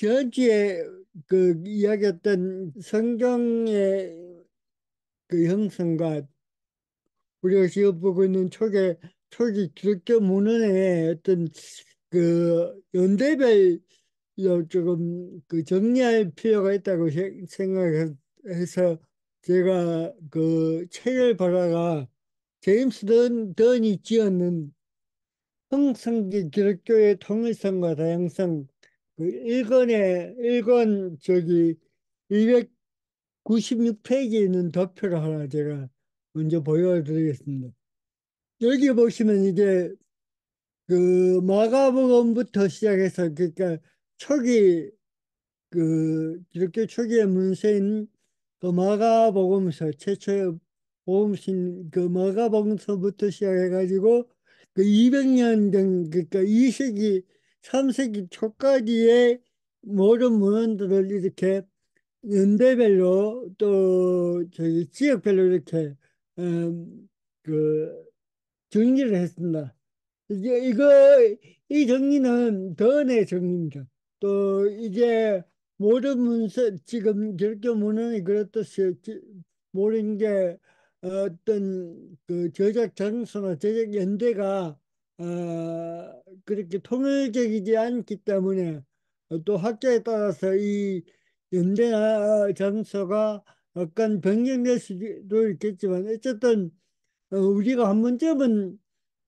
지난주에 그 이야기했던 성경의 그 형성과 우리가 지금 보고 있는 초기 기독교 문헌의 어떤 그 연대별 조금 그 정리할 필요가 있다고 생각해서 제가 그 책을 보다가 제임스 던이 지었는 형성기 기독교의 통일성과 다양성 그 1권에 1권 저기 296페이지에 있는 도표를 하나 제가 먼저 보여드리겠습니다. 여기 보시면 이게 그 마가복음부터 시작해서 그러니까 초기 그 기독교 초기의 문서인 그 마가복음서 최초의 복음신 그 마가복음서부터 시작해가지고 그 200년 된 그러니까 2세기 3세기 초까지의 모든 문헌들을 이렇게 연대별로 또 저기 지역별로 이렇게 그 정리를 했습니다. 이거 이 정리는 더의 정리입니다. 또 이게 모든 문서 지금 기독교 문헌이 그렇듯이 모든 게 어떤 그 저작 장소나 저작 연대가 그렇게 통일적이지 않기 때문에 또 학자에 따라서 이 연대나 장소가 약간 변경될 수도 있겠지만 어쨌든 우리가 한 번쯤은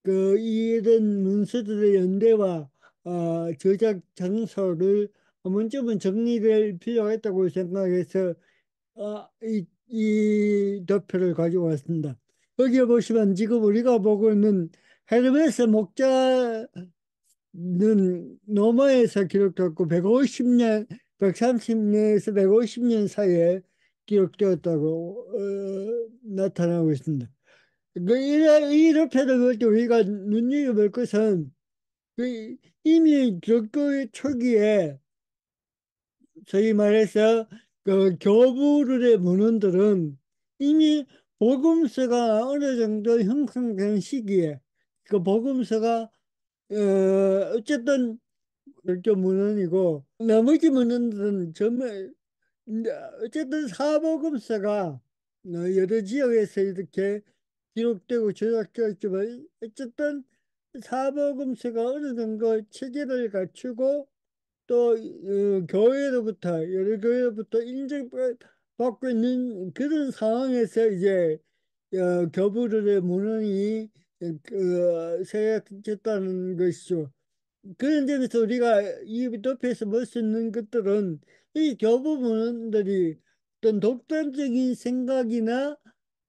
그 이런 문서들의 연대와 저작 장소를 한 번쯤은 정리될 필요가 있다고 생각해서 이 도표를 가지고 왔습니다. 여기 보시면 지금 우리가 보고 있는 헤르메스 목자는 로마에서 기록됐고 150년, 130년에서 150년 사이에 기록되었다고 나타나고 있습니다. 이렇게도 볼때 우리가 눈여겨볼 것은 그 이미 기독교 초기에 소위 말해서 그 교부들의 문헌들은 이미 복음서가 어느 정도 형성된 시기에 그 복음서가 어쨌든 기독교 문헌이고 나머지 문헌들은 정말 어쨌든 사복음서가 여러 지역에서 이렇게 기록되고 조작되었지만 어쨌든 사복음서가 어느 정도 체계를 갖추고 또 교회로부터 여러 교회로부터 인정받고 있는 그런 상황에서 이제 교부들의 문헌이 세약됐다는 것이죠. 그런 점에서 우리가 이 도표에서 볼 수 있는 것들은 이 교부문들이 어떤 독단적인 생각이나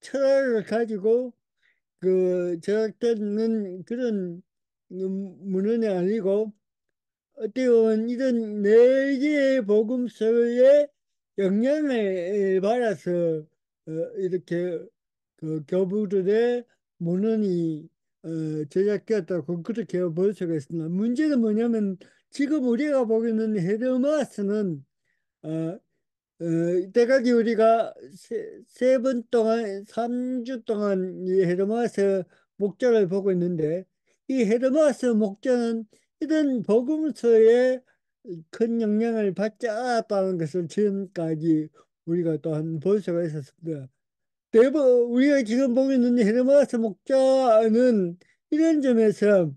철학을 가지고 그 제작되는 그런 문헌이 아니고 어떻게 보면 이런 네 개의 복음서의 영향을 받아서 이렇게 그 교부들의 문헌이 제작되었다고 그렇게 볼 수가 있습니다. 문제는 뭐냐면 지금 우리가 보고 있는 헤르마스는 어, 이때까지 우리가 세 번 동안, 3주 동안 이 헤르마스 목자를 보고 있는데, 이 헤르마스 목자는 이런 복음서에 큰 영향을 받지 않았다는 것을 지금까지 우리가 또한 볼 수가 있었습니다. 우리가 지금 보고 있는 헤르마스 목자는 이런 점에서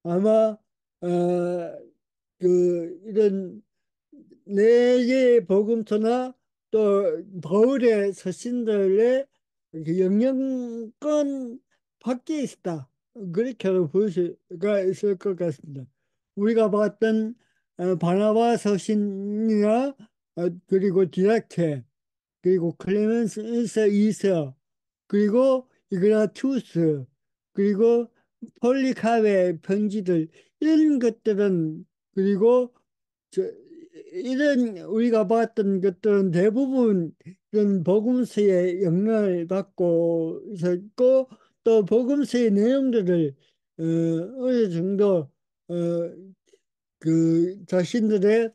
아마, 이런 네 개의 복음서나 또 바울의 서신들의 그 영향권 밖에 있다. 그렇게 볼 수가 있을 것 같습니다. 우리가 봤던 바나바 서신이나 그리고 디다케 그리고 클레멘스 이서 그리고 이그나투스 그리고 폴리카의 편지들 이런 것들은 그리고 저, 이런 우리가 봤던 것들은 대부분 이런 복음서의 영향을 받고 있었고 또 복음서의 내용들을 어느 정도 어, 그 자신들의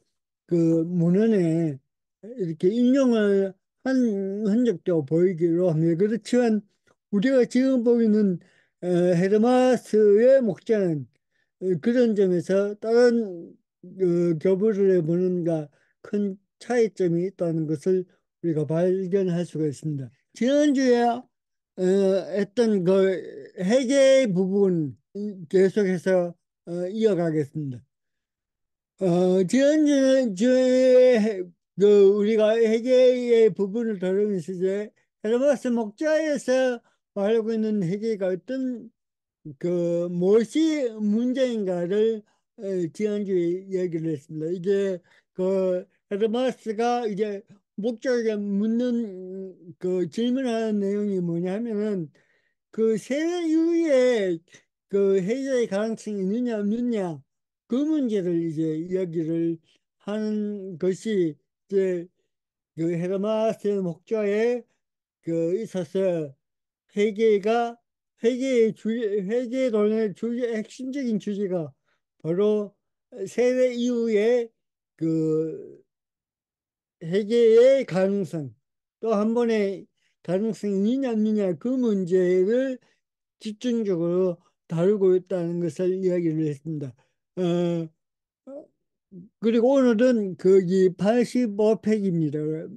그 문헌에 이렇게 인용을 한 흔적도 보이기로 합니다. 그렇지만 우리가 지금 보이는 헤르마스의 목자는 그런 점에서 다른 교부를 해보는가 큰 차이점이 있다는 것을 우리가 발견할 수가 있습니다. 지난주에 했던 그 회계 부분 계속해서 이어가겠습니다. 지난주에 우리가 회계의 부분을 다루면서 이제 헤르메스 목자에서 말하고 있는 회계가 어떤 무엇이 문제인가를 지난주에 얘기를 했습니다. 이게 헤르메스가 이제 목자에게 묻는 질문하는 내용이 뭐냐면은 세대 이후에 해결의 가능성이 있느냐 없느냐 그 문제를 이제 이야기를 하는 것이 이제 헤르메스 목자에 있어서 회계가 회계론의 핵심적인 주제가 바로 세대 이후에 그 회계의 가능성 또 한 번의 가능성이 있느냐 없느냐 그 문제를 집중적으로 다루고 있다는 것을 이야기를 했습니다. 어, 그리고 오늘은 거기 85팩입니다.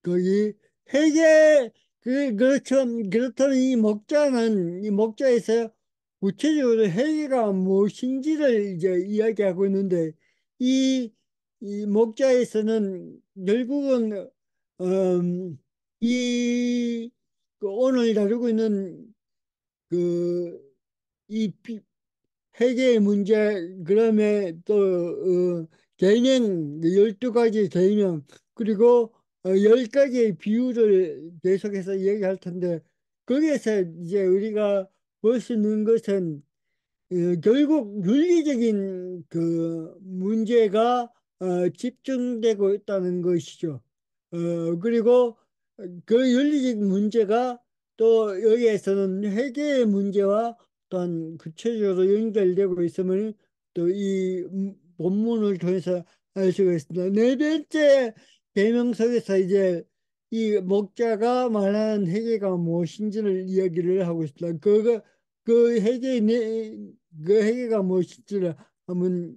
거기 회계 그렇죠. 그렇다면 이 목자에서 구체적으로 회계가 무엇인지를 이제 이야기하고 있는데 이, 이 목자에서는 결국은 음, 이 오늘 다루고 있는 그이 회계의 문제, 그다음에 또 개명 12가지 개명 그리고 10가지의 비율을 계속해서 얘기할 텐데 거기에서 이제 우리가 볼 수 있는 것은 결국 윤리적인 문제가 집중되고 있다는 것이죠. 그리고 그 윤리적 문제가 또 여기에서는 회계의 문제와 또한 구체적으로 연결되고 있음을 또 이 본문을 통해서 알 수가 있습니다. 네 번째 계명석에서 이제 이 목자가 말하는 회계가 무엇인지를 이야기를 하고 있습니다. 그 회계 그 회계가 무엇인지를 한번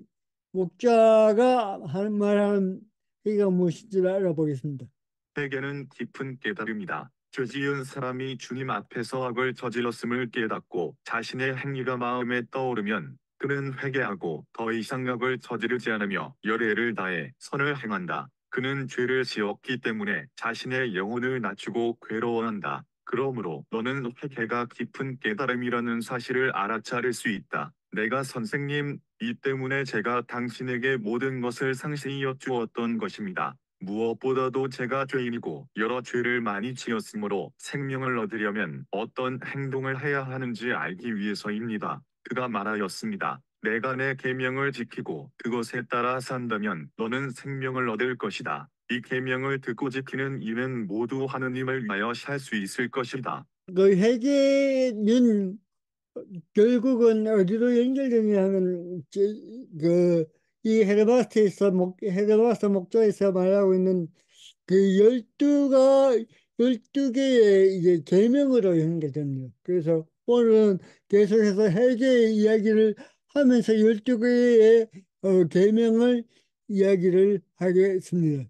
목자가 하는 말하는 회계가 무엇인지를 알아보겠습니다. 회개는 깊은 깨달음이다. 죄 지은 사람이 주님 앞에서 악을 저질렀음을 깨닫고 자신의 행위가 마음에 떠오르면 그는 회개하고 더 이상 악을 저지르지 않으며 열의를 다해 선을 행한다. 그는 죄를 지었기 때문에 자신의 영혼을 낮추고 괴로워한다. 그러므로 너는 회개가 깊은 깨달음이라는 사실을 알아차릴 수 있다. 내가 선생님, 이 때문에 제가 당신에게 모든 것을 상세히 여쭈었던 것입니다. 무엇보다도 제가 죄인이고 여러 죄를 많이 지었으므로 생명을 얻으려면 어떤 행동을 해야 하는지 알기 위해서입니다. 그가 말하였습니다. 내가 내 계명을 지키고 그것에 따라 산다면 너는 생명을 얻을 것이다. 이 계명을 듣고 지키는 이는 모두 하느님을 위하여 살 수 있을 것이다. 회계는 결국은 어디로 연결되냐 하면 이 헤르바스 목자에서 말하고 있는 그 12개의 이제 계명으로 연결됩니다. 그래서 오늘은 계속해서 회개의 이야기를 하면서 12개의 계명을 이야기를 하겠습니다.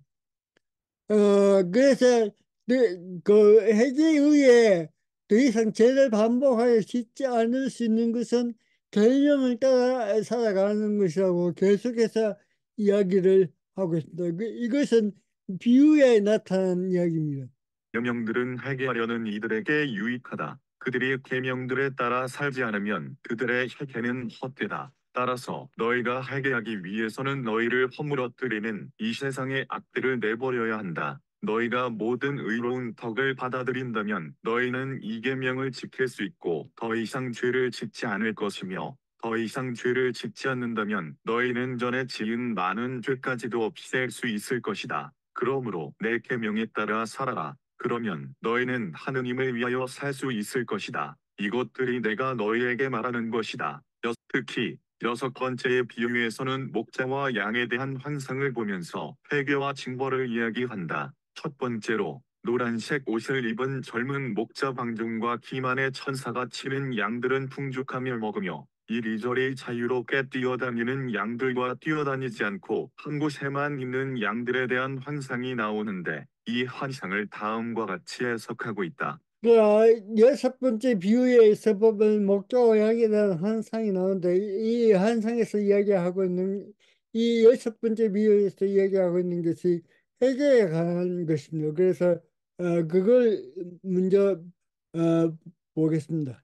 그래서 해제 이후에 더 이상 죄를 반복하여 짓지 않을 수 있는 것은 계명을 따라 살아가는 것이라고 계속해서 이야기를 하고 있습니다. 이것은 비유에 나타난 이야기입니다. 계명들은 회개하려는 이들에게 유익하다. 그들이 계명들에 따라 살지 않으면 그들의 회개는 헛되다. 따라서 너희가 회개하기 위해서는 너희를 허물어뜨리는 이 세상의 악들을 내버려야 한다. 너희가 모든 의로운 덕을 받아들인다면 너희는 이 계명을 지킬 수 있고 더 이상 죄를 짓지 않을 것이며 더 이상 죄를 짓지 않는다면 너희는 전에 지은 많은 죄까지도 없앨 수 있을 것이다. 그러므로 내 계명에 따라 살아라. 그러면 너희는 하느님을 위하여 살 수 있을 것이다. 이것들이 내가 너희에게 말하는 것이다. 특히 6번째의 비유에서는 목자와 양에 대한 환상을 보면서 회개와 징벌을 이야기한다. 첫 번째로 노란색 옷을 입은 젊은 목자 방종과 기만의 천사가 치는 양들은 풍족하며 먹으며 이리저리 자유롭게 뛰어다니는 양들과 뛰어다니지 않고 한 곳에만 있는 양들에 대한 환상이 나오는데 이 환상을 다음과 같이 해석하고 있다. 그 여섯 번째 비유에서 보면 목자와 양에 대한 환상이 나오는데 이 환상에서 이야기하고 있는 이 여섯 번째 비유에서 이야기하고 있는 것이 회개에 관한 것입니다. 그래서 그걸 먼저 보겠습니다.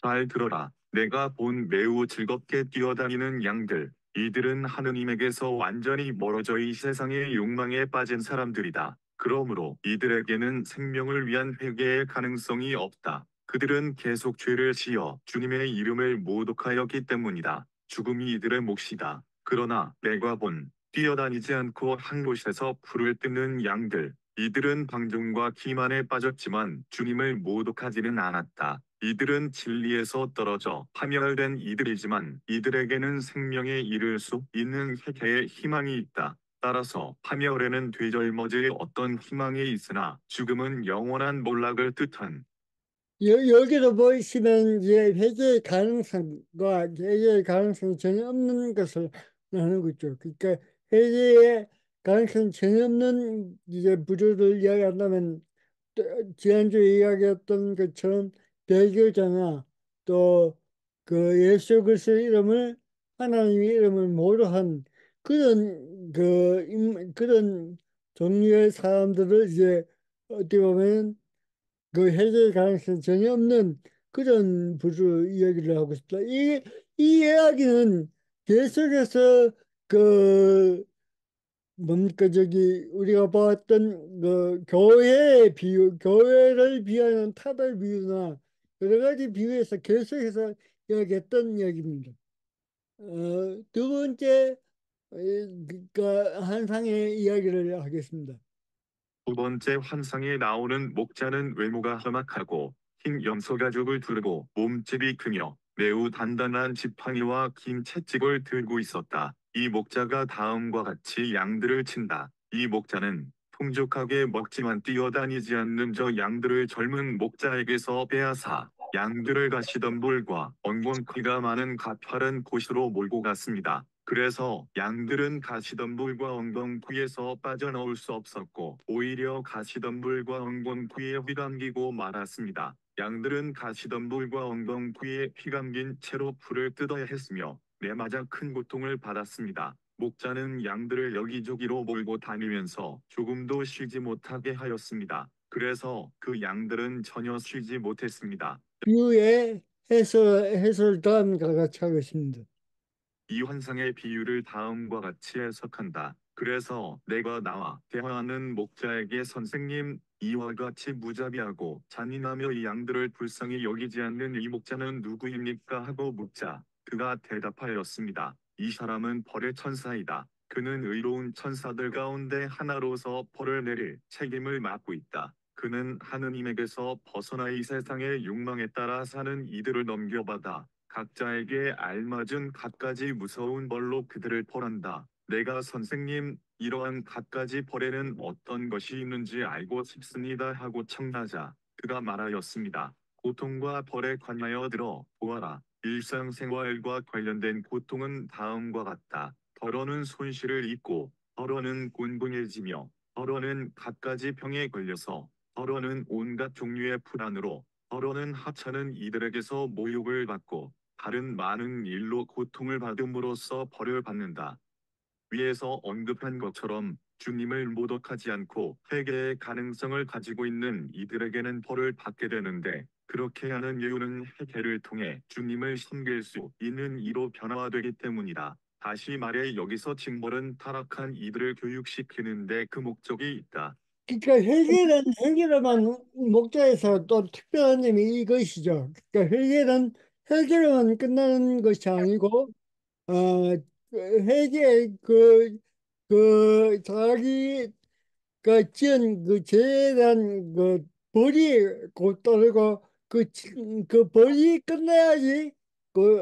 잘 들어라. 내가 본 매우 즐겁게 뛰어다니는 양들. 이들은 하느님에게서 완전히 멀어져 이 세상의 욕망에 빠진 사람들이다. 그러므로 이들에게는 생명을 위한 회개의 가능성이 없다. 그들은 계속 죄를 지어 주님의 이름을 모독하였기 때문이다. 죽음이 이들의 몫이다. 그러나 내가 본 뛰어다니지 않고 한 곳에서 풀을 뜯는 양들. 이들은 방종과 기만에 빠졌지만 주님을 모독하지는 않았다. 이들은 진리에서 떨어져 파멸된 이들이지만 이들에게는 생명에 이를 수 있는 회개의 희망이 있다. 따라서 파멸에는 되절머질 어떤 희망이 있으나 죽음은 영원한 몰락을 뜻한 여기도 보시면 이제 회개의 가능성과 회개의 가능성이 전혀 없는 것을 나누는 거죠. 그러니까 회개의 가능성이 전혀 없는 이제 부류를 이야기한다면 지난주에 이야기했던 것처럼 배교자나 또 그 예수 그리스도의 이름을 하나님의 이름을 모르한 그런 종류의 사람들을 이제 어떻게 보면 그 해결 가능성이 전혀 없는 그런 부류 이야기를 하고 싶다. 이 이야기는 계속해서 그 뭡니까 저기 우리가 봤던 그 교회의 비유, 교회를 비하는 타들 비유나 여러 가지 비유에서 계속해서 이야기했던 이야기입니다. 두 번째 그 한상의 이야기를 하겠습니다. 두 번째 환상에 나오는 목자는 외모가 험악하고 흰 염소 가죽을 두르고 몸집이 크며 매우 단단한 지팡이와 긴 채찍을 들고 있었다. 이 목자가 다음과 같이 양들을 친다. 이 목자는 풍족하게 먹지만 뛰어다니지 않는 저 양들을 젊은 목자에게서 빼앗아 양들을 가시던 물과 엉겅퀴가 많은 가파른 곳으로 몰고 갔습니다. 그래서 양들은 가시덤불과 엉겅퀴에서 빠져나올 수 없었고 오히려 가시덤불과 엉겅퀴에 휘감기고 말았습니다. 양들은 가시덤불과 엉겅퀴에 휘감긴 채로 풀을 뜯어야 했으며 매맞아 큰 고통을 받았습니다. 목자는 양들을 여기저기로 몰고 다니면서 조금도 쉬지 못하게 하였습니다. 그래서 그 양들은 전혀 쉬지 못했습니다. 비유의 해설 다음과 같이 하겠습니다. 이 환상의 비유를 다음과 같이 해석한다. 그래서 내가 나와 대화하는 목자에게 선생님, 이와 같이 무자비하고 잔인하며 이 양들을 불쌍히 여기지 않는 이 목자는 누구입니까? 하고 묻자 그가 대답하였습니다. 이 사람은 벌의 천사이다. 그는 의로운 천사들 가운데 하나로서 벌을 내릴 책임을 맡고 있다. 그는 하느님에게서 벗어나 이 세상의 욕망에 따라 사는 이들을 넘겨받아 각자에게 알맞은 갖가지 무서운 벌로 그들을 벌한다. 내가 선생님, 이러한 갖가지 벌에는 어떤 것이 있는지 알고 싶습니다 하고 청하자 그가 말하였습니다. 고통과 벌에 관하여 들어 보아라. 일상생활과 관련된 고통은 다음과 같다. 더러는 손실을 입고, 더러는 곤궁해지며, 더러는 갖가지 병에 걸려서, 더러는 온갖 종류의 불안으로, 더러는 하찮은 이들에게서 모욕을 받고, 다른 많은 일로 고통을 받음으로써 벌을 받는다. 위에서 언급한 것처럼 주님을 모독하지 않고 회개의 가능성을 가지고 있는 이들에게는 벌을 받게 되는데 그렇게 하는 이유는 회개를 통해 주님을 섬길 수 있는 이로 변화되기 때문이다. 다시 말해 여기서 징벌은 타락한 이들을 교육시키는데 그 목적이 있다. 그러니까 회계를만 목자에서 또 특별한 점이 이것이죠. 그러니까 회계로만 끝나는 것이 아니고 어 회계 자기 그 지은 그 죄에 대한 그 벌이 곧 따르고 그 벌이 끝나야지 그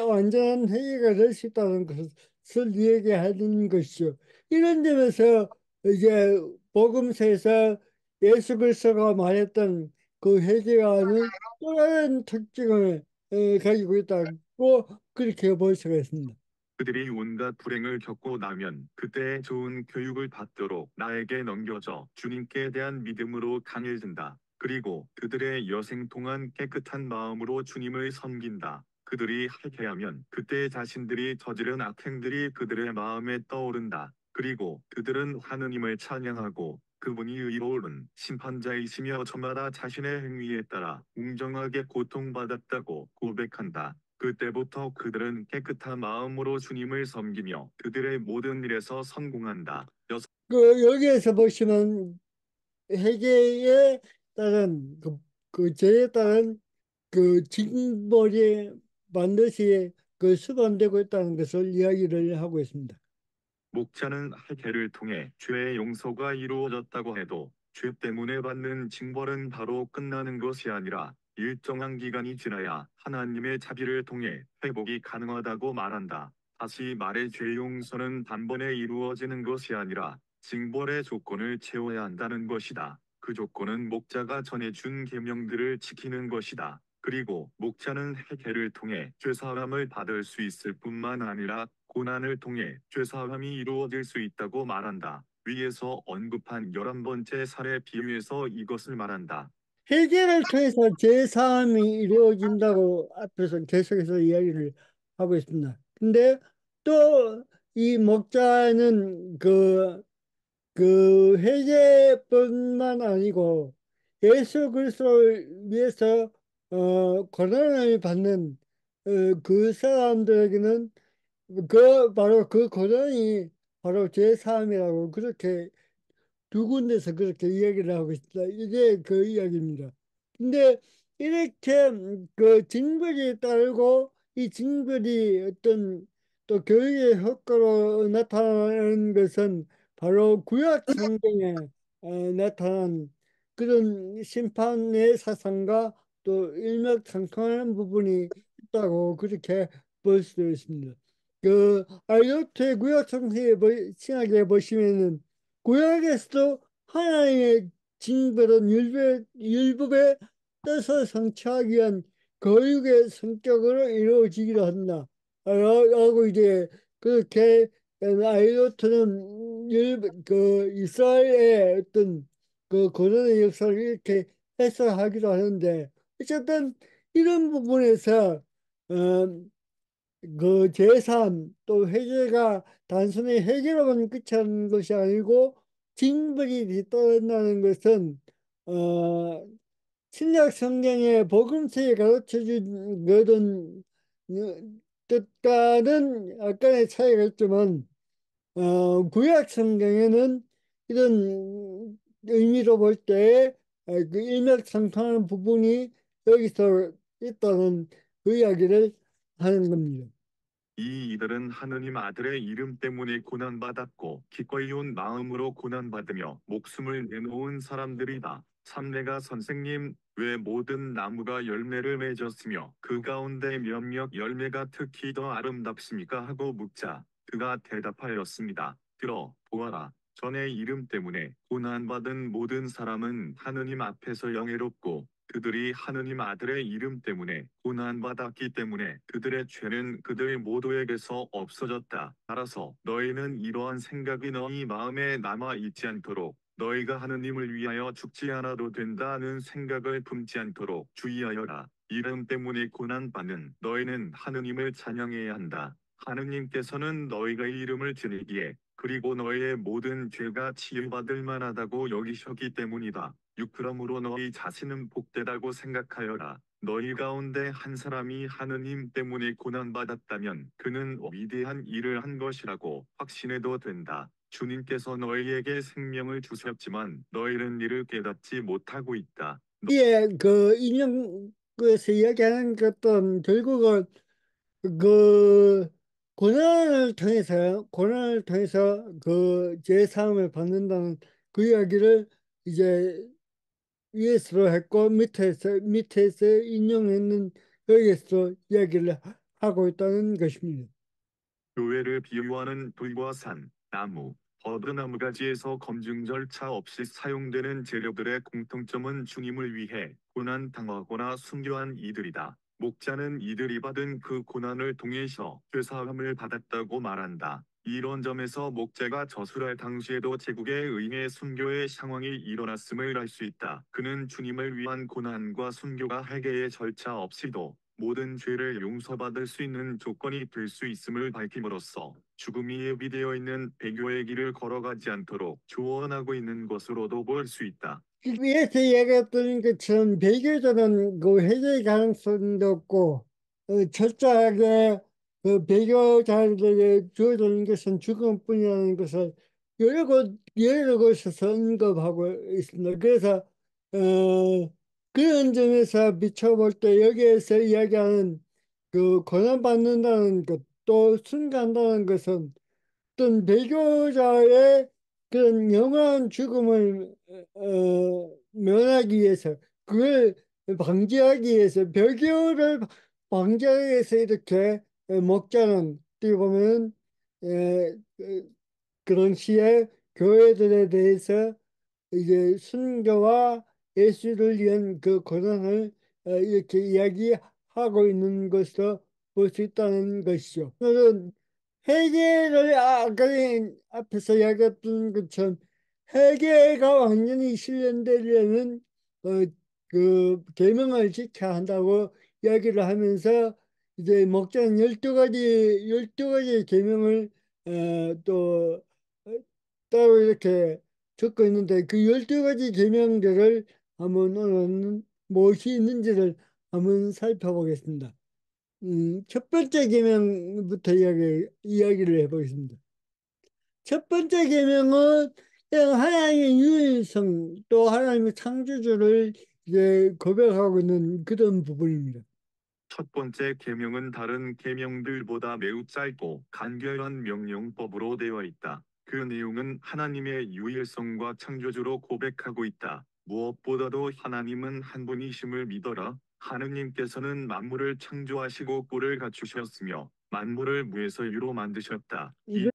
완전한 회개가 될 수 있다는 것을 얘기하는 것이죠. 이런 점에서 이제 복음서에서 예수 그리스도가 말했던 그 회개와는 또 다른 특징을 가지고 있다. 그렇게 볼 수가 있습니다. 그들이 온갖 불행을 겪고 나면 그때 좋은 교육을 받도록 나에게 넘겨져 주님께 대한 믿음으로 강해진다. 그리고 그들의 여생 동안 깨끗한 마음으로 주님을 섬긴다. 그들이 회개하면 그때 자신들이 저지른 악행들이 그들의 마음에 떠오른다. 그리고 그들은 하느님을 찬양하고 그분이 의로운 심판자이시며 저마다 자신의 행위에 따라 공정하게 고통받았다고 고백한다. 그때부터 그들은 깨끗한 마음으로 주님을 섬기며 그들의 모든 일에서 성공한다. 여기에서 보시면 회개에 따른 그 죄에 따른 그 징벌이 반드시 수반되고 있다는 것을 이야기를 하고 있습니다. 목자는 회개를 통해 죄의 용서가 이루어졌다고 해도 죄 때문에 받는 징벌은 바로 끝나는 것이 아니라 일정한 기간이 지나야 하나님의 자비를 통해 회복이 가능하다고 말한다. 다시 말해 죄 용서는 단번에 이루어지는 것이 아니라 징벌의 조건을 채워야 한다는 것이다. 그 조건은 목자가 전해준 계명들을 지키는 것이다. 그리고 목자는 회개를 통해 죄사함을 받을 수 있을 뿐만 아니라 고난을 통해 죄사함이 이루어질 수 있다고 말한다. 위에서 언급한 11번째 사례 비유에서 이것을 말한다. 회개를 통해서 제사함이 이루어진다고 앞에서 계속해서 이야기를 하고 있습니다. 근데 또 이 목자는 그 회개뿐만 아니고 예수 그리스도를 위해서 고난을 받는 그 사람들에게는 바로 그 고난이 바로 제사함이라고 그렇게 두 군데서 그렇게 이야기를 하고 있다. 이게 그 이야기입니다. 근데 이렇게 그 징벌이 따르고 이 징벌이 어떤 또 교육의 효과로 나타나는 것은 바로 구약 성경에 나타난 그런 심판의 사상과 또 일맥상통하는 부분이 있다고 그렇게 볼 수도 있습니다. 그 아이오트의 구약 성경에 신학에 보시면은 구약에서도 하나님의 징벌은 율법의 뜻을 성취하기 위한 거룩의 성격으로 이루어지기도 한다. 라고 이제 그렇게 아이로트는 이스라엘의 어떤 그 고난의 역사를 이렇게 해석하기도 하는데 어쨌든 이런 부분에서 어, 그 제삼 또 회개가 단순히 회개로만 끝이 것이 아니고 징벌이 뒤따른다는 것은 어 신약 성경의 복음서에 가르쳐 준 그런 뜻과는 약간의 차이가 있지만 구약 성경에는 이런 의미로 볼 때 그 일맥상통하는 부분이 여기서 있다는 그 이야기를 하는 겁니다. 이 이들은 하느님 아들의 이름 때문에 고난받았고 기꺼이 온 마음으로 고난받으며 목숨을 내놓은 사람들이다. 삼내가 선생님, 왜 모든 나무가 열매를 맺었으며 그 가운데 몇몇 열매가 특히 더 아름답습니까? 하고 묻자 그가 대답하였습니다. 들어 보아라. 전의 이름 때문에 고난받은 모든 사람은 하느님 앞에서 영예롭고 그들이 하느님 아들의 이름 때문에 고난받았기 때문에 그들의 죄는 그들 모두에게서 없어졌다. 따라서 너희는 이러한 생각이 너희 마음에 남아 있지 않도록 너희가 하느님을 위하여 죽지 않아도 된다는 생각을 품지 않도록 주의하여라. 이름 때문에 고난받는 너희는 하느님을 찬양해야 한다. 하느님께서는 너희가 이 이름을 지니기에 그리고 너희의 모든 죄가 치유받을 만하다고 여기셨기 때문이다. 그러므로 너희 자신은 복되다고 생각하여라. 너희 가운데 한 사람이 하느님 때문에 고난받았다면 그는 위대한 일을 한 것이라고 확신해도 된다. 주님께서 너희에게 생명을 주셨지만 너희는 이를 깨닫지 못하고 있다. 예, 그 인용에서 이야기하는 것도 결국은 그 고난을 통해서 그 제사함을 받는다는 그 이야기를 이제 위에서 했고 밑에서 인용했는 여기에서 이야기를 하고 있다는 것입니다. 교회를 비유하는 불과 산, 나무, 버드나무 가지에서 검증 절차 없이 사용되는 재료들의 공통점은 주님을 위해 고난 당하거나 순교한 이들이다. 목자는 이들이 받은 그 고난을 통해서 죄사함을 받았다고 말한다. 이런 점에서 목자가 저술할 당시에도 제국에 의해 순교의 상황이 일어났음을 알 수 있다. 그는 주님을 위한 고난과 순교가 회개의 절차 없이도 모든 죄를 용서받을 수 있는 조건이 될 수 있음을 밝힘으로써 죽음이 예비되어 있는 배교의 길을 걸어가지 않도록 조언하고 있는 것으로도 볼 수 있다. 위에서 얘기했던 것처럼 배교자는 그 회개의 가능성이 높고 철저하게 그 배교자들에게 주어지는 것은 죽음뿐이라는 것을 여러 곳에서 언급하고 있습니다. 그래서 그런 점에서 비춰볼 때 여기에서 이야기하는 그 고난받는다는 것, 또 순간다는 것은 어떤 배교자의 그런 영원한 죽음을 면하기 위해서, 그걸 방지하기 위해서, 배교를 방지하기 위해서 이렇게 목자는 어떻게 보면 그런 시에 교회들에 대해서 이제 순교와 예수를 위한 그 고난을 이렇게 이야기하고 있는 것으로 볼 수 있다는 것이죠. 그래서 회계를 아까 앞에서 이야기했던 것처럼 회계가 완전히 실현되려면 어, 그 계명을 지켜야 한다고 이야기를 하면서 이제 목자는 12가지 계명을 또 따로 이렇게 적고 있는데 그 12가지 계명들을 한번 오늘은 무엇이 있는지를 한번 살펴보겠습니다. 첫 번째 계명부터 이야기를 해보겠습니다. 첫 번째 계명은 그냥 하나님의 유일성 또 하나님의 창조주를 이제 고백하고 있는 그런 부분입니다. 첫 번째 계명은 다른 계명들보다 매우 짧고 간결한 명령법으로 되어 있다. 그 내용은 하나님의 유일성과 창조주로 고백하고 있다. 무엇보다도 하나님은 한 분이심을 믿어라. 하느님께서는 만물을 창조하시고 꼴을 갖추셨으며 만물을 무에서 유로 만드셨다. 이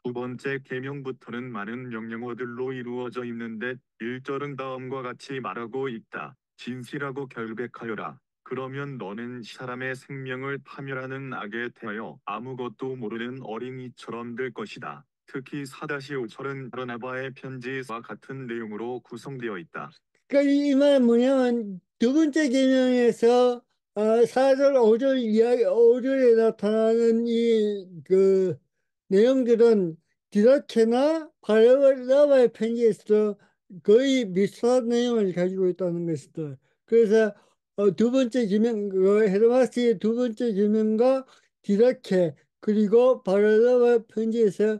두 번째 계명부터는 많은 명령어들로 이루어져 있는데 1절은 다음과 같이 말하고 있다. 진실하고 결백하여라. 그러면 너는 사람의 생명을 파멸하는 악에 대하여 아무것도 모르는 어린이처럼 될 것이다. 특히 4-5절은 바르나바의 편지와 같은 내용으로 구성되어 있다. 그러니까 이 말은 뭐냐면 두 번째 계명에서 4절, 5절 이야기, 5절에 나타나는 이 그 내용들은 디다케나 바르나바의 편지에서 거의 비슷한 내용을 가지고 있다는 것이다. 그래서 두 번째 계명, 그 헤르마스의 두 번째 계명과 디다케 그리고 바르나바 편지에서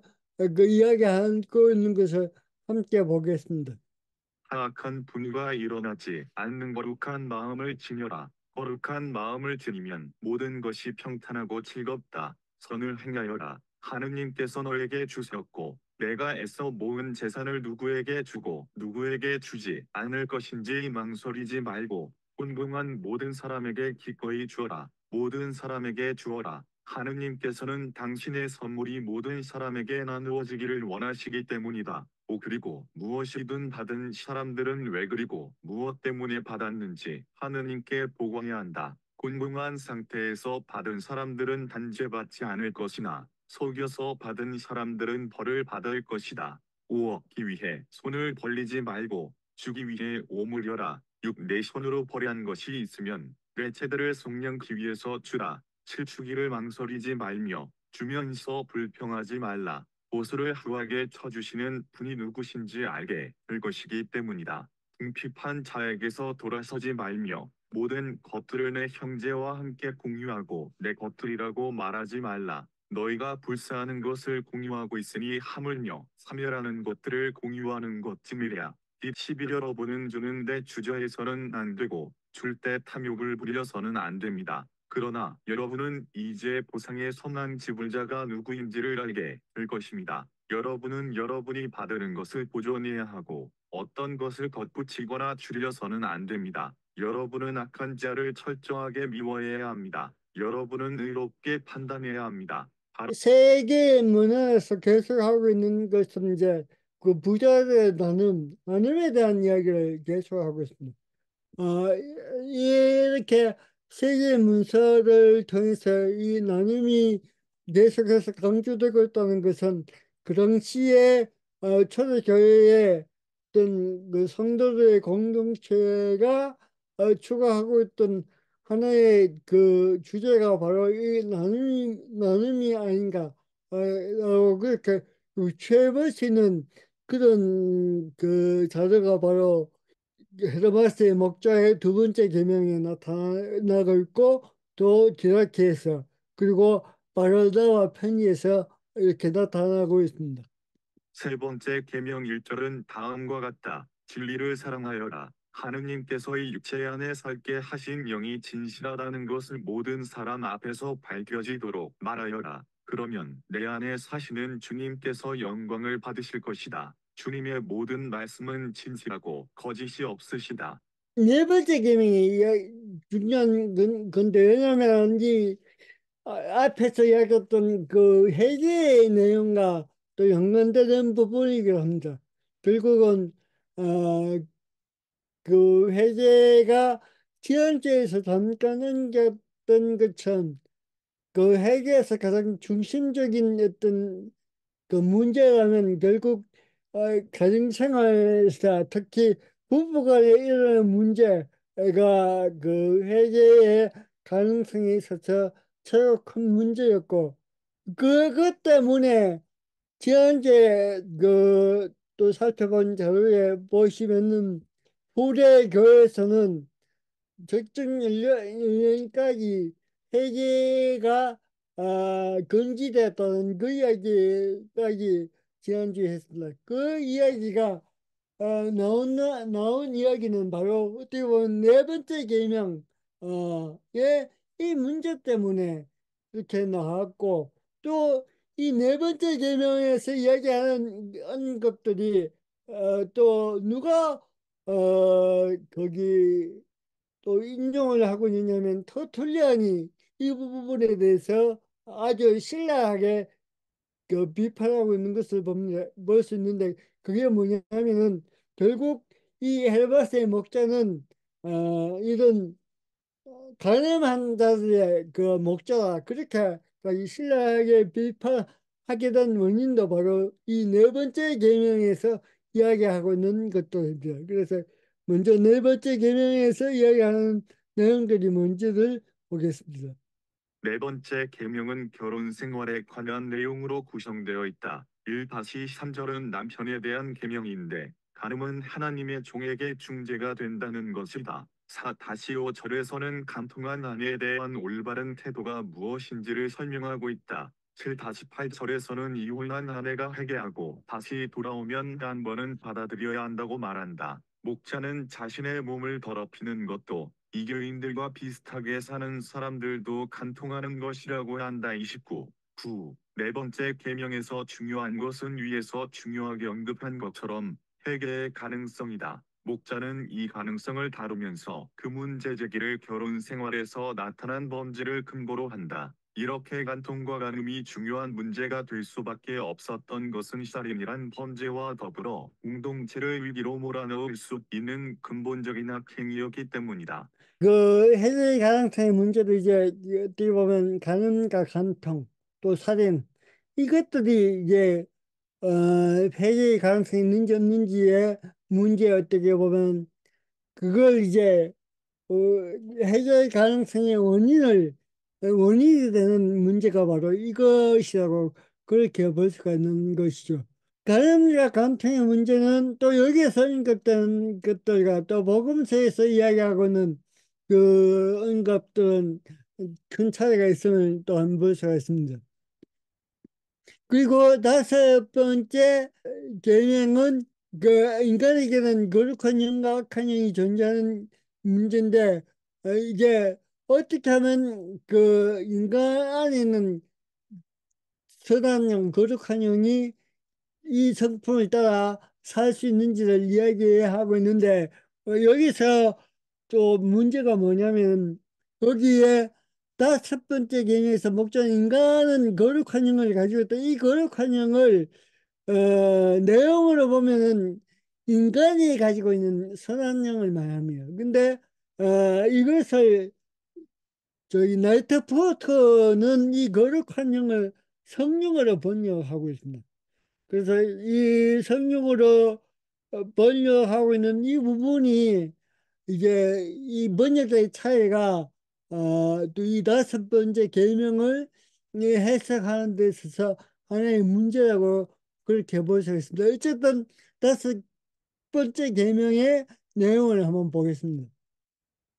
그 이야기하고 있는 것을 함께 보겠습니다. 사악한 분과 일어나지 않는 거룩한 마음을 지녀라. 거룩한 마음을 지니면 모든 것이 평탄하고 즐겁다. 선을 행하여라. 하느님께서 너에게 주셨고 내가 애써 모은 재산을 누구에게 주고 누구에게 주지 않을 것인지 망설이지 말고 곤궁한 모든 사람에게 기꺼이 주어라. 모든 사람에게 주어라. 하느님께서는 당신의 선물이 모든 사람에게 나누어지기를 원하시기 때문이다. 그리고 무엇이든 받은 사람들은 왜 그리고 무엇 때문에 받았는지 하느님께 보고해야 한다. 곤궁한 상태에서 받은 사람들은 단죄받지 않을 것이나 속여서 받은 사람들은 벌을 받을 것이다. 5. 얻기 위해 손을 벌리지 말고 주기 위해 오물려라. 6. 내 손으로 벌이한 것이 있으면 내 채들을 속량기 위해서 주라. 7. 주기를 망설이지 말며 주면서 불평하지 말라. 보수를 후하게 쳐주시는 분이 누구신지 알게 될 것이기 때문이다. 궁핍한 자에게서 돌아서지 말며 모든 것들을 내 형제와 함께 공유하고 내 것들이라고 말하지 말라. 너희가 불사하는 것을 공유하고 있으니 하물며 사멸하는 것들을 공유하는 것쯤이랴. 이 11 여러분은 주는데 주저해서는 안 되고 줄 때 탐욕을 부려서는 안 됩니다. 그러나 여러분은 이제 보상의 선한 지불자가 누구인지를 알게 될 것입니다. 여러분은 여러분이 받는 것을 보존해야 하고 어떤 것을 덧붙이거나 줄여서는 안 됩니다. 여러분은 악한 자를 철저하게 미워해야 합니다. 여러분은 의롭게 판단해야 합니다. 세계 문화에서 계속하고 있는 것은 이제 그 부자들의 나눔에 대한 이야기를 계속하고 있습니다. 이렇게 세계 문서를 통해서 이 나눔이 계속해서 강조되고 있다는 것은 그 당시에 초대교회의 어떤 그 성도들의 공동체가 추구하고 있던 하나의 그 주제가 바로 이 나눔이 아닌가. 그렇게 유추해볼 수 있는 그런 그 자료가 바로 헤르바스의 목자의 두 번째 계명에 나타나고 있고 또 디라키에서 그리고 바르다와 편지에서 이렇게 나타나고 있습니다. 세 번째 계명 1절은 다음과 같다. 진리를 사랑하여라. 하느님께서 이 육체 안에 살게 하신 영이 진실하다는 것을 모든 사람 앞에서 밝혀지도록 말하여라. 그러면 내 안에 사시는 주님께서 영광을 받으실 것이다. 주님의 모든 말씀은 진실하고 거짓이 없으시다. 네 번째 계명이 중요한 건데 왜냐하면 이 앞에서 이야기했던 그 회개의 내용과 또 연관되는 부분이기도 합니다. 결국은 어, 그 회개가 지연죄에서 잠깐 언급했던 것처럼 그 회계에서 가장 중심적인 어떤 그 문제라면 결국 가정생활에서 특히 부부간에 일어나는 문제가 그 회계의 가능성이 있어서 최고 큰 문제였고 그것 때문에 지난주에 그 또 살펴본 자료에 보시면은 후대 교회에서는 적정 연령까지 회계가 금지됐다는 그 이야기까지 지난주에 했습니다. 그 이야기가 나온 이야기는 바로 어떻게 보면 네 번째 계명 이 문제 때문에 이렇게 나왔고 또 이 네 번째 계명에서 이야기하는 것들이 또 누가 거기 또 인용을 하고 있냐면 터툴리안이 이 부분에 대해서 아주 신랄하게 그 비판하고 있는 것을 볼 수 있는데 그게 뭐냐면은 결국 이 헬바스의 목자는 이런 가늠한 자들의 그 목자다 그렇게 신랄하게 비판하게 된 원인도 바로 이 네 번째 계명에서 이야기하고 있는 것들입니다. 그래서 먼저 네 번째 계명에서 이야기하는 내용들이 뭔지를 보겠습니다. 네 번째 계명은 결혼 생활에 관한 내용으로 구성되어 있다. 1-3절은 남편에 대한 계명인데 간음은 하나님의 종에게 중재가 된다는 것이다. 4-5절에서는 간통한 아내에 대한 올바른 태도가 무엇인지를 설명하고 있다. 7-8절에서는 이혼한 아내가 회개하고 다시 돌아오면 단번은 받아들여야 한다고 말한다. 목자는 자신의 몸을 더럽히는 것도 이교인들과 비슷하게 사는 사람들도 간통하는 것이라고 한다. 29. 네 번째 계명에서 중요한 것은 위에서 중요하게 언급한 것처럼 회개의 가능성이다. 목자는 이 가능성을 다루면서 그 문제 제기를 결혼 생활에서 나타난 범죄를 근거로 한다. 이렇게 간통과 간음이 중요한 문제가 될 수밖에 없었던 것은 살인이란 범죄와 더불어 공동체를 위기로 몰아넣을 수 있는 근본적인 악행이었기 때문이다. 그 해결 가능성의 문제도 이제 어떻게 보면 간음과 간통 또 살인 이것들이 이제 해결 가능성이 있는지 없는지의 문제 어떻게 보면 그걸 이제 해결 가능성의 원인이 되는 문제가 바로 이것이라고 그렇게 볼 수가 있는 것이죠. 가늠과 간통의 문제는 또 여기에서 언급된 것들과 또 복음서에서 이야기하고는 그 언급들은 큰 차이가 있음을 또 한 볼 수가 있습니다. 그리고 다섯 번째 계명은 그 인간에게는 거룩한 영과 악한 영이 존재하는 문제인데 이게 어떻게 하면 그 인간 안에 있는 선한 영, 거룩한 영이 이 성품을 따라 살 수 있는지를 이야기하고 있는데 여기서 또 문제가 뭐냐면 거기에 다섯 번째 개념에서 목자는 인간은 거룩한 영을 가지고 있다. 이 거룩한 영을 내용으로 보면은 인간이 가지고 있는 선한 영을 말합니다. 근데 이것을 저희 나이트 포터는 이 거룩한 영을 성령으로 번역하고 있습니다. 그래서 이 성령으로 번역하고 있는 이 부분이 이제 이 번역의 차이가 또 이 다섯 번째 계명을 이 해석하는 데 있어서 하나의 문제라고 그렇게 볼 수 있습니다. 어쨌든 다섯 번째 계명의 내용을 한번 보겠습니다.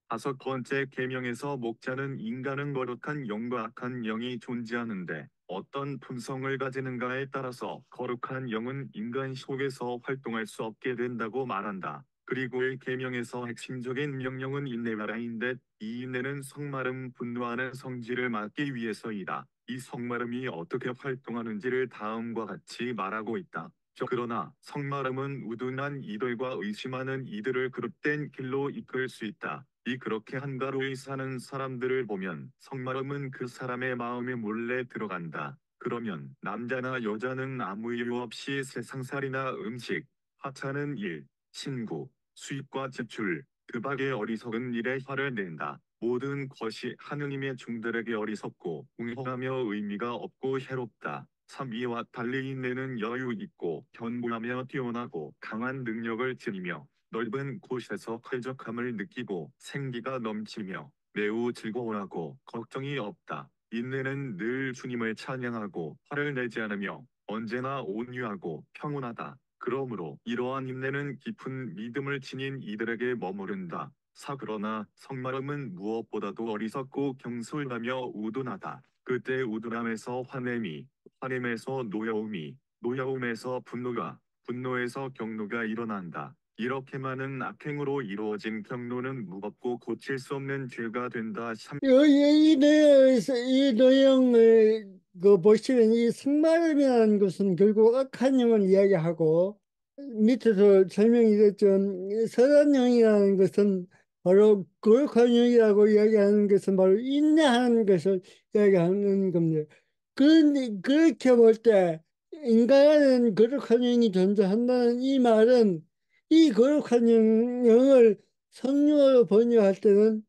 다섯 번째 계명에서 목자는 인간은 거룩한 영과 악한 영이 존재하는데 어떤 품성을 가지는가에 따라서 거룩한 영은 인간 속에서 활동할 수 없게 된다고 말한다. 그리고 이 계명에서 핵심적인 명령은 인내가라인데 이 인내는 성마름 분노하는 성질을 막기 위해서이다. 이 성마름이 어떻게 활동하는지를 다음과 같이 말하고 있다. 그러나 성마름은 우둔한 이들과 의심하는 이들을 그릇된 길로 이끌 수 있다. 이 그렇게 한가로이 사는 사람들을 보면 성마름은 그 사람의 마음에 몰래 들어간다. 그러면 남자나 여자는 아무 이유 없이 세상살이나 음식, 하찮은 일, 친구, 수입과 지출, 그 밖의 어리석은 일에 화를 낸다. 모든 것이 하느님의 종들에게 어리석고 웅성하며 의미가 없고 해롭다. 3위와 달리 인내는 여유 있고 견고하며 뛰어나고 강한 능력을 지니며 넓은 곳에서 쾌적함을 느끼고 생기가 넘치며 매우 즐거워하고 걱정이 없다. 인내는 늘 주님을 찬양하고 화를 내지 않으며 언제나 온유하고 평온하다. 그러므로 이러한 인내는 깊은 믿음을 지닌 이들에게 머무른다. 그러나 성마름은 무엇보다도 어리석고 경솔하며 우둔하다. 그때 우둔함에서 화냄이, 화냄에서 노여움이, 노여움에서 분노가, 분노에서 경노가 일어난다. 이렇게 많은 악행으로 이루어진 경로는 무겁고 고칠 수 없는 죄가 된다. 이 내용에서 이 내용을 보시면 이 승마름이라는 것은 결국 악한 영을 이야기하고 밑에서 설명이 됐지만 이 선한 영이라는 것은 바로 거룩한 영이라고 이야기하는 것은 바로 인내하는 것을 이야기하는 겁니다. 그런데 그렇게 볼 때 인간은 거룩한 영이 존재한다는 이 말은 이 거룩한 영을 성령으로 번역할 때는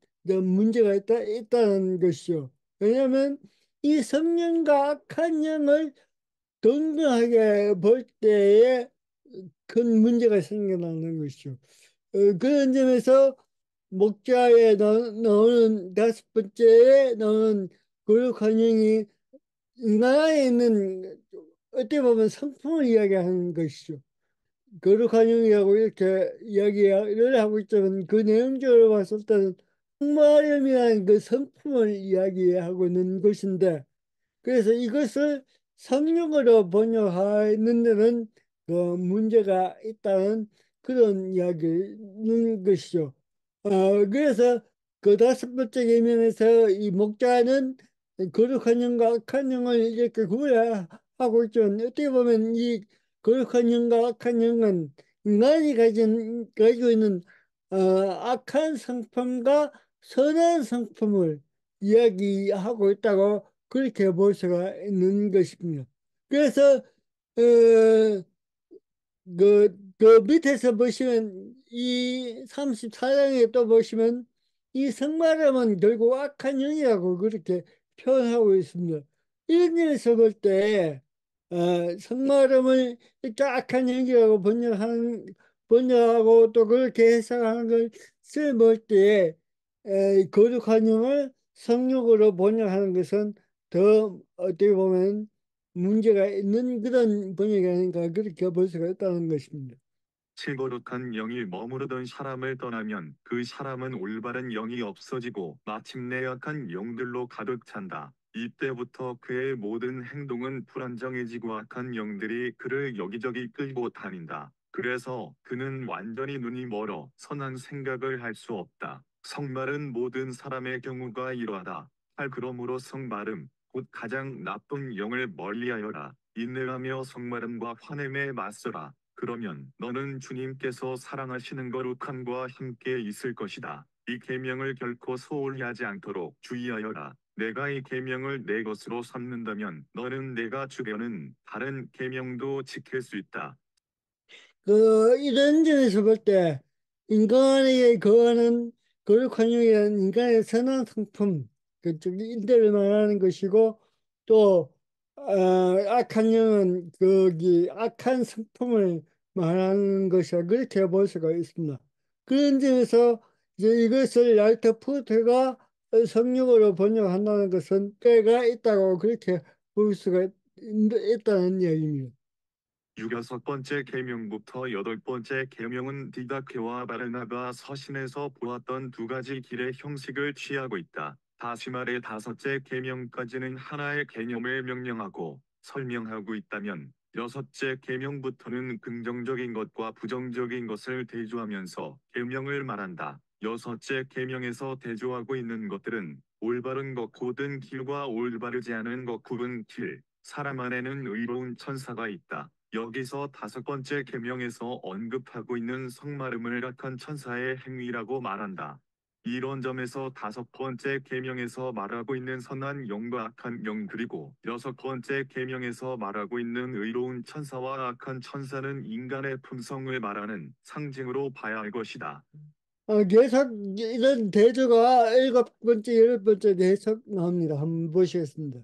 문제가 있다는 것이죠. 왜냐하면 이 성령과 악한 영을 동등하게 볼 때에 큰 문제가 생겨나는 것이죠. 그런 점에서 목자에 나오는 다섯 번째에 나오는 거룩한 영이 인간 안에 있는 어떻게 보면 성품을 이야기하는 것이죠. 거룩한 영이라고 이렇게 이야기를 하고 있지만 그 내용적으로 봤을 때는 성마름이라는 그 성품을 이야기하고 있는 것인데 그래서 이것을 성령으로 번역하는 데는 그 문제가 있다는 그런 이야기인 것이죠. 그래서 그 다섯 번째 계명에서 이 목자는 거룩한 영과 악한 영을 이렇게 구별하고 있죠. 어떻게 보면 이 거룩한 영과 악한 영은 인간이 가지고 있는 악한 성품과 선한 성품을 이야기하고 있다고 그렇게 볼 수가 있는 것입니다. 그래서 그 밑에서 보시면 이 34장에 또 보시면 이 성마름은 결국 악한 영이라고 그렇게 표현하고 있습니다. 이런 점에서 볼 때 성마름을 이렇게 악한 영이라고 번역하고 또 그렇게 해석하는 것을 볼 때 거룩한 영을 성령으로 번역하는 것은 더 어떻게 보면 문제가 있는 그런 번역이 아닌가 그렇게 볼 수가 있다는 것입니다. 거룩한 영이 머무르던 사람을 떠나면 그 사람은 올바른 영이 없어지고 마침내 악한 영들로 가득 찬다. 이때부터 그의 모든 행동은 불안정해지고 악한 영들이 그를 여기저기 끌고 다닌다. 그래서 그는 완전히 눈이 멀어 선한 생각을 할 수 없다. 성마른 모든 사람의 경우가 이러하다. 그러므로 성마름 곧 가장 나쁜 영을 멀리하여라. 인내하며 성마름과 화냄에 맞서라. 그러면 너는 주님께서 사랑하시는 거룩함과 함께 있을 것이다. 이 계명을 결코 소홀히 하지 않도록 주의하여라. 내가 이 계명을 내 것으로 삼는다면 너는 내가 주려는 다른 계명도 지킬 수 있다. 이런 점에서 볼 때 인간에게 거하는 거룩한 영이라는 인간의 선한 성품 그쪽 인대를 말하는 것이고 또 악한 영은 거기 악한 성품을 말하는 것이라 그렇게 볼 수가 있습니다. 그런 점에서 이제 이것을 랄터 푸트가 성령으로 번역한다는 것은 때가 있다고 그렇게 볼 수가 있다는 이야기입니다. 6번째 계명부터 8번째 계명은 디다케와 바르나가 서신에서 보았던 두 가지 길의 형식을 취하고 있다. 다시 말해 다섯째 계명까지는 하나의 개념을 명령하고 설명하고 있다면 여섯째 계명부터는 긍정적인 것과 부정적인 것을 대조하면서 계명을 말한다. 여섯째 계명에서 대조하고 있는 것들은 올바른 것 곧은 길과 올바르지 않은 것 굽은 길, 사람 안에는 의로운 천사가 있다. 여기서 5번째 계명에서 언급하고 있는 성마름을 악한 천사의 행위라고 말한다. 이런 점에서 5번째 계명에서 말하고 있는 선한 영과 악한 영 그리고 6번째 계명에서 말하고 있는 의로운 천사와 악한 천사는 인간의 품성을 말하는 상징으로 봐야 할 것이다. 계속 이런 대조가 7번째, 8번째 계속 나옵니다. 한번 보시겠습니다.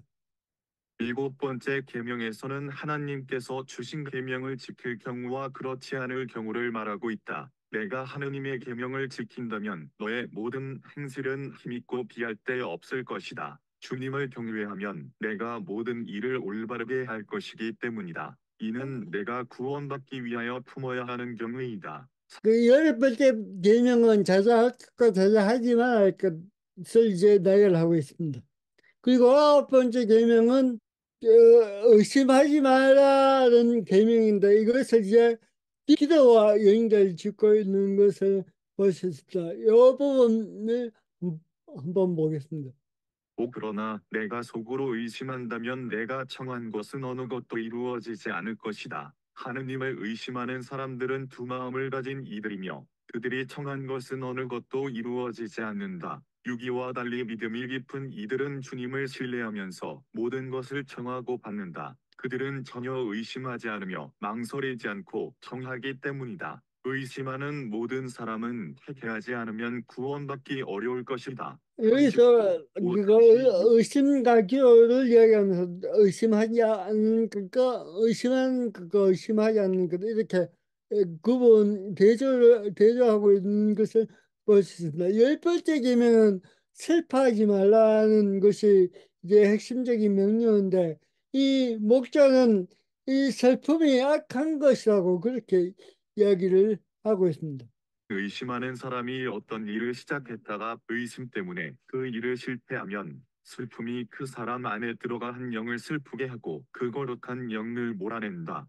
7번째 계명에서는 하나님께서 주신 계명을 지킬 경우와 그렇지 않을 경우를 말하고 있다. 내가 하느님의 계명을 지킨다면 너의 모든 행실은 힘있고 비할 데 없을 것이다. 주님을 경외하면 내가 모든 일을 올바르게 할 것이기 때문이다. 이는 내가 구원받기 위하여 품어야 하는 경외이다. 그 8번째 계명은 자자할 것과 자자하지 말아야 할 것을 이제 나열하고 있습니다. 그리고 9번째 계명은 의심하지 말라는 계명인데 이것을 이제 기도와 연결 짓고 있는 것을 볼 수 있습니다. 이 부분을 한번 보겠습니다. 그러나 내가 속으로 의심한다면 내가 청한 것은 어느 것도 이루어지지 않을 것이다. 하느님을 의심하는 사람들은 두 마음을 가진 이들이며 그들이 청한 것은 어느 것도 이루어지지 않는다. 유기와 달리 믿음이 깊은 이들은 주님을 신뢰하면서 모든 것을 청하고 받는다. 그들은 전혀 의심하지 않으며 망설이지 않고 청하기 때문이다. 의심하는 모든 사람은 회개하지 않으면 구원받기 어려울 것이다. 여기서 35, 그거 의심과 기도를 이야기하면서 의심하지 않는 것과 의심하는 것과 의심하지 않는 것 이렇게 구분 대조하고 있는 것을 볼 수 있습니다. 10번째 계명은 슬퍼하지 말라는 것이 이제 핵심적인 명령인데 이 목자는 이 슬픔이 악한 것이라고 그렇게 이야기를 하고 있습니다. 의심하는 사람이 어떤 일을 시작했다가 의심 때문에 그 일을 실패하면 슬픔이 그 사람 안에 들어가 한 영을 슬프게 하고 그 거룩한 영을 몰아낸다.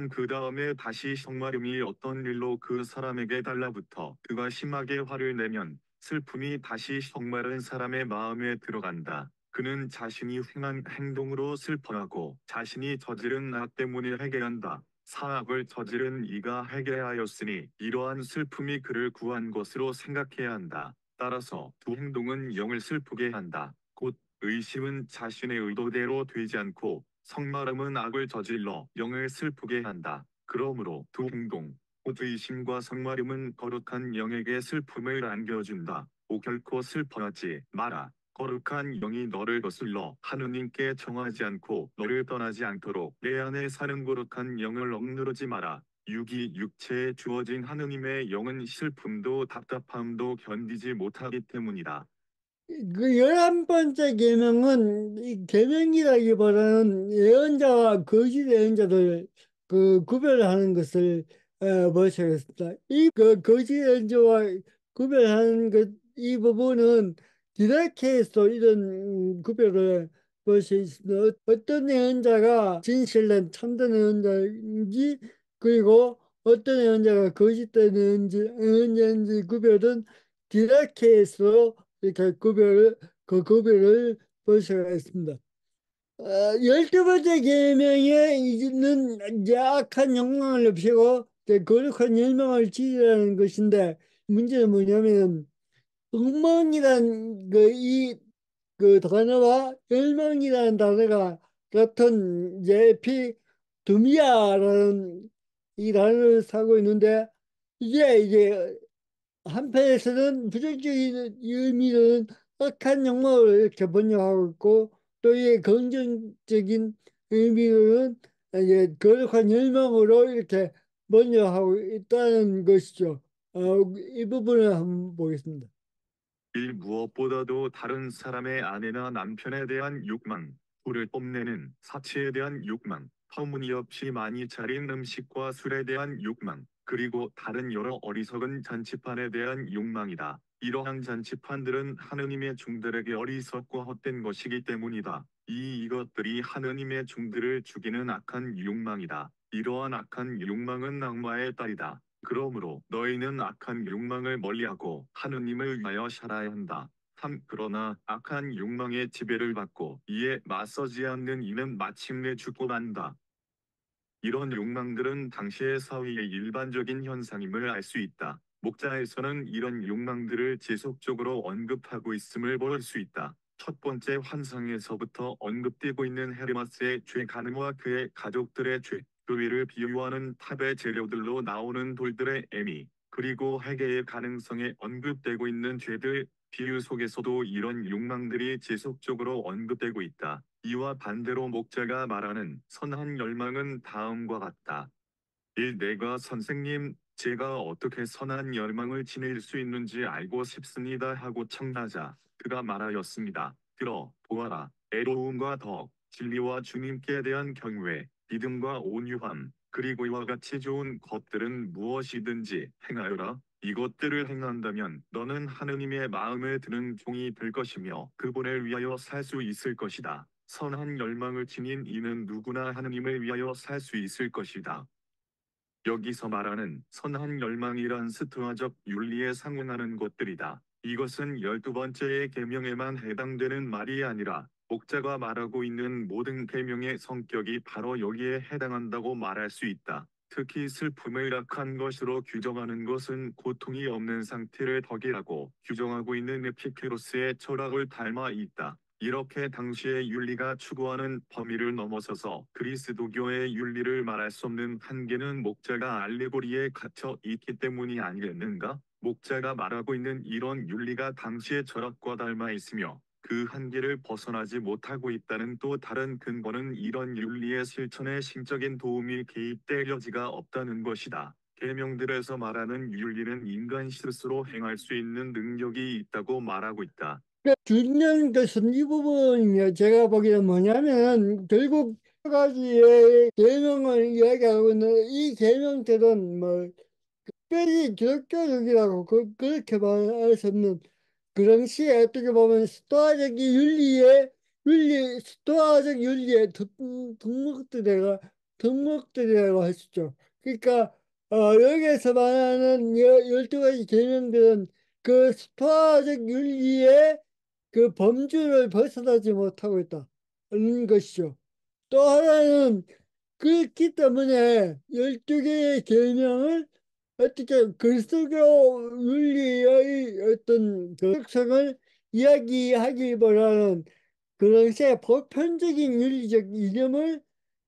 그 다음에 다시 성마름이 어떤 일로 그 사람에게 달라붙어 그가 심하게 화를 내면 슬픔이 다시 성마른 사람의 마음에 들어간다. 그는 자신이 행한 행동으로 슬퍼하고 자신이 저지른 악 때문에 회개한다. 사악을 저지른 이가 회개하였으니 이러한 슬픔이 그를 구한 것으로 생각해야 한다. 따라서 두 행동은 영을 슬프게 한다. 곧 의심은 자신의 의도대로 되지 않고 성마름은 악을 저질러 영을 슬프게 한다. 그러므로 두 행동, 곧 의심과 성마름은 거룩한 영에게 슬픔을 안겨준다. 결코 슬퍼하지 마라. 거룩한 영이 너를 거슬러 하느님께 정하지 않고 너를 떠나지 않도록 내 안에 사는 거룩한 영을 억누르지 마라. 육이 육체에 주어진 하느님의 영은 슬픔도 답답함도 견디지 못하기 때문이다. 그 11번째 계명은 이 계명이라기보다는 예언자와 거짓 예언자들 그 구별하는 것을 보시겠습니다. 이 그 거짓 예언자와 구별하는 것, 이 부분은 디다케에서 이런 구별을 볼 수 있습니다. 어떤 예언자가 진실된 참된 예언자인지 그리고 어떤 예언자가 거짓된 예언자인지 구별은 디다케에서 이렇게 그 구별을 볼 수가 있습니다. 12번째 계명에 있는 이제 악한 욕망을 없애고 이제 거룩한 열망을 지으라는 것인데 문제는 뭐냐면 엉망이란 그 단어와 열망이라는 단어가 같은 이제 에피두미아라는 이 단어를 사고 있는데 이게 한편에서는 부정적인 의미로는 악한 욕망을 이렇게 번역하고 있고, 또 이 긍정적인 의미는 이제 거룩한 열망으로 이렇게 번역하고 있다는 것이죠. 이 부분을 한번 보겠습니다. 일 무엇보다도 다른 사람의 아내나 남편에 대한 욕망, 불을 뽐내는 사치에 대한 욕망, 터무니없이 많이 차린 음식과 술에 대한 욕망, 그리고 다른 여러 어리석은 잔치판에 대한 욕망이다. 이러한 잔치판들은 하느님의 종들에게 어리석고 헛된 것이기 때문이다. 이것들이 하느님의 종들을 죽이는 악한 욕망이다. 이러한 악한 욕망은 악마의 딸이다. 그러므로 너희는 악한 욕망을 멀리하고 하느님을 위하여 살아야 한다. 3. 그러나 악한 욕망의 지배를 받고 이에 맞서지 않는 이는 마침내 죽고 만다. 이런 욕망들은 당시의 사회의 일반적인 현상임을 알 수 있다. 목자에서는 이런 욕망들을 지속적으로 언급하고 있음을 볼 수 있다. 첫 번째 환상에서부터 언급되고 있는 헤르마스의 죄 가늠과 그의 가족들의 죄, 교회를 비유하는 탑의 재료들로 나오는 돌들의 애미, 그리고 회개의 가능성에 언급되고 있는 죄들, 비유 속에서도 이런 욕망들이 지속적으로 언급되고 있다. 이와 반대로 목자가 말하는 선한 열망은 다음과 같다. 1. 내가 선생님, 제가 어떻게 선한 열망을 지닐 수 있는지 알고 싶습니다 하고 청하자 그가 말하였습니다. 들어 보아라. 애로움과 덕, 진리와 주님께 대한 경외, 믿음과 온유함, 그리고 이와 같이 좋은 것들은 무엇이든지 행하여라. 이것들을 행한다면 너는 하느님의 마음에 드는 종이 될 것이며 그분을 위하여 살 수 있을 것이다. 선한 열망을 지닌 이는 누구나 하느님을 위하여 살 수 있을 것이다. 여기서 말하는 선한 열망이란 스토아적 윤리에 상응하는 것들이다. 이것은 12번째의 계명에만 해당되는 말이 아니라 목자가 말하고 있는 모든 계명의 성격이 바로 여기에 해당한다고 말할 수 있다. 특히 슬픔을 악한 것으로 규정하는 것은 고통이 없는 상태를 덕이라고 규정하고 있는 에피큐로스의 철학을 닮아 있다. 이렇게 당시의 윤리가 추구하는 범위를 넘어서서 그리스도교의 윤리를 말할 수 없는 한계는 목자가 알레고리에 갇혀 있기 때문이 아니겠는가? 목자가 말하고 있는 이런 윤리가 당시의 철학과 닮아 있으며 그 한계를 벗어나지 못하고 있다는 또 다른 근거는 이런 윤리의 실천에 심적인 도움이 개입될 여지가 없다는 것이다. 계명들에서 말하는 윤리는 인간 스스로 행할 수 있는 능력이 있다고 말하고 있다. 중요한 것은 이 부분이요. 제가 보기에는 뭐냐면 결국 여러 가지의 계명을 이야기하고 있는 이 계명들은 뭐 특별히 기독교적이라고 그렇게 말할 수 없는 그런 시에 어떻게 보면 스토아적 윤리의 덕목들이라고 할 수 있죠. 그러니까 여기에서 말하는 12가지 계명들은 그 스토아적 윤리의 그 범주를 벗어나지 못하고 있다는 것이죠. 또 하나는 그렇기 때문에 12개의 계명을 어떻게 그리스도교 윤리의 어떤 그 특성을 이야기하기보다는 그 당시에 보편적인 윤리적 이념을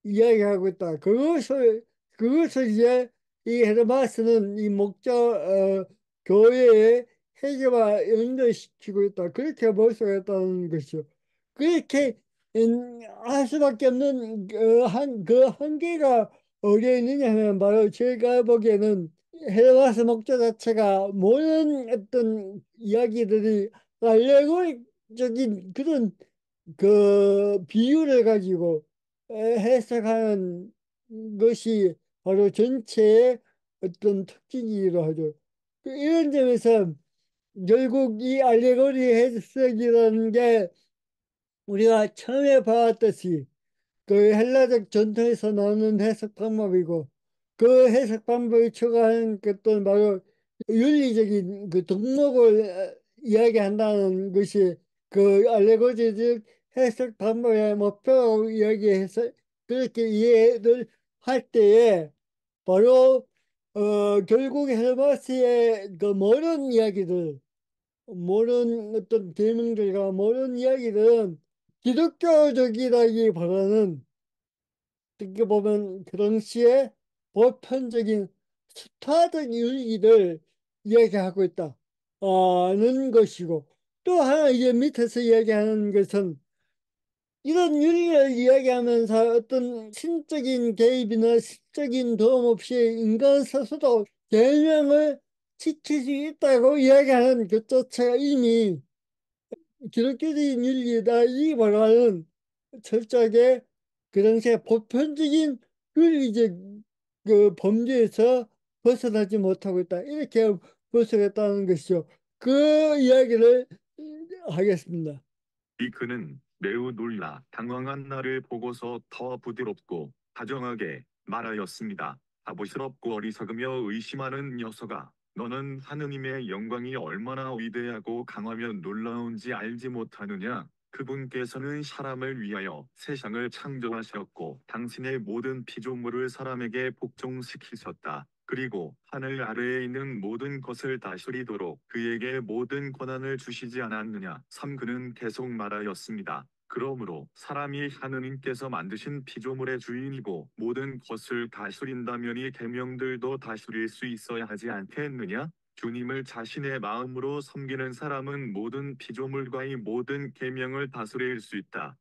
이야기하고 있다. 그것을 이제 이 헤르마스는 이 목자 교회의 회개와 연결시키고 있다. 그렇게 볼 수가 있다는 것이죠. 그렇게 할 수밖에 없는 그 한계가 어디에 있느냐 하면 바로 제가 보기에는 헬라스 목자 자체가 모든 어떤 이야기들이 알레고리적인 그런 그 비유를 가지고 해석하는 것이 바로 전체의 어떤 특징이기도 하죠. 이런 점에서 결국 이 알레고리 해석이라는 게 우리가 처음에 봐왔듯이 그 헬라적 전통에서 나오는 해석 방법이고 그 해석 방법이 추구하는 것도 바로 윤리적인 그 덕목을 이야기한다는 것이 그 알레고리적 해석 방법의 목표라고 이야기해서 그렇게 이해를 할 때에 바로 결국 헬마스의 그 모든 어떤 계명들과 모든 이야기들은 기독교적이라기보다는 어떻게 보면 그 당시에 보편적인 스타적 윤리를 이야기하고 있다는 것이고 또 하나 이제 밑에서 이야기하는 것은 이런 윤리를 이야기하면서 어떤 신적인 개입이나 신적인 도움 없이 인간 스스로 계명을 지킬 수 있다고 이야기하는 그 자체가 이미 기독교적인 윤리다 이 말하는 철저하게 그 당시에 보편적인 윤리적 그 범죄에서 벗어나지 못하고 있다 이렇게 벗어났다는 것이죠. 그 이야기를 하겠습니다. 이 그는 매우 놀라 당황한 나를 보고서 더 부드럽고 다정하게 말하였습니다. 바보스럽고 어리석으며 의심하는 녀석아, 너는 하느님의 영광이 얼마나 위대하고 강하며 놀라운지 알지 못하느냐? 그분께서는 사람을 위하여 세상을 창조하셨고 당신의 모든 피조물을 사람에게 복종시키셨다. 그리고 하늘 아래에 있는 모든 것을 다스리도록 그에게 모든 권한을 주시지 않았느냐? 3. 그는 계속 말하였습니다. 그러므로 사람이 하느님께서 만드신 피조물의 주인이고 모든 것을 다스린다면 이 계명들도 다스릴 수 있어야 하지 않겠느냐? 주님을 자신의 마음으로 섬기는 사람은 모든 피조물과 이 모든 계명을 다스릴 수 있다.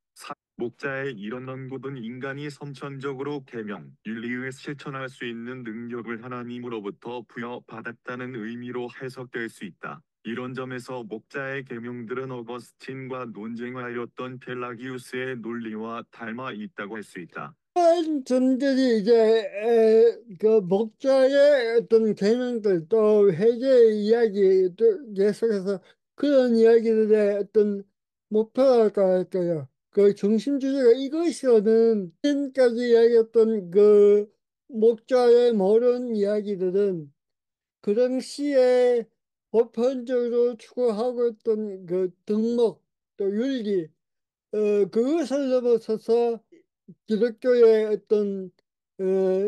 목자의 이런 언급은 인간이 선천적으로 계명, 윤리를 실천할 수 있는 능력을 하나님으로부터 부여받았다는 의미로 해석될 수 있다. 이런 점에서 목자의 계명들은 어거스틴과 논쟁하였던 펠라기우스의 논리와 닮아 있다고 할 수 있다. 이런 점들이 이제 그 목자의 어떤 계명들 또 회개 이야기 또 계속해서 그런 이야기들의 어떤 목표랄까 할까요? 그 중심 주제가 이것이라는 지금까지 이야기했던 그 목자의 모든 이야기들은 그 당시에 보편적으로 추구하고 있던 그 덕목 또 윤리 그것을 넘어서서 기독교의 어떤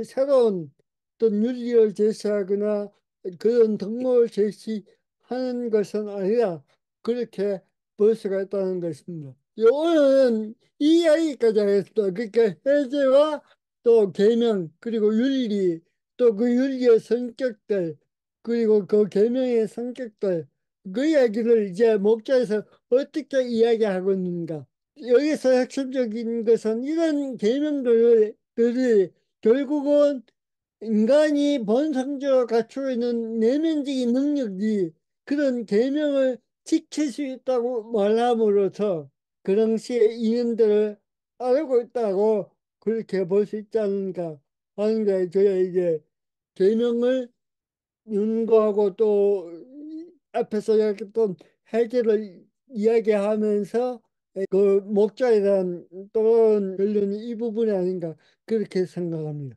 새로운 어떤 윤리를 제시하거나 그런 덕목을 제시하는 것은 아니라 그렇게 볼 수가 있다는 것입니다. 오늘은 이 이야기까지 하겠습니다. 그러니까 해제와 또 계명 그리고 윤리 또 그 윤리의 성격들 그리고 그 계명의 성격들 그 이야기를 이제 목자에서 어떻게 이야기하고 있는가 여기서 핵심적인 것은 이런 계명들이 결국은 인간이 본성적으로 갖추고 있는 내면적인 능력이 그런 계명을 지킬 수 있다고 말함으로써 그 당시에 인연들을 알고 있다고 그렇게 볼 수 있지 않은가 하는 게 저희 이제 계명을 윤거하고 또 앞에서 이야기했던 해결을 이야기하면서 그 목자에 대한 또 결론이 이 부분이 아닌가 그렇게 생각합니다.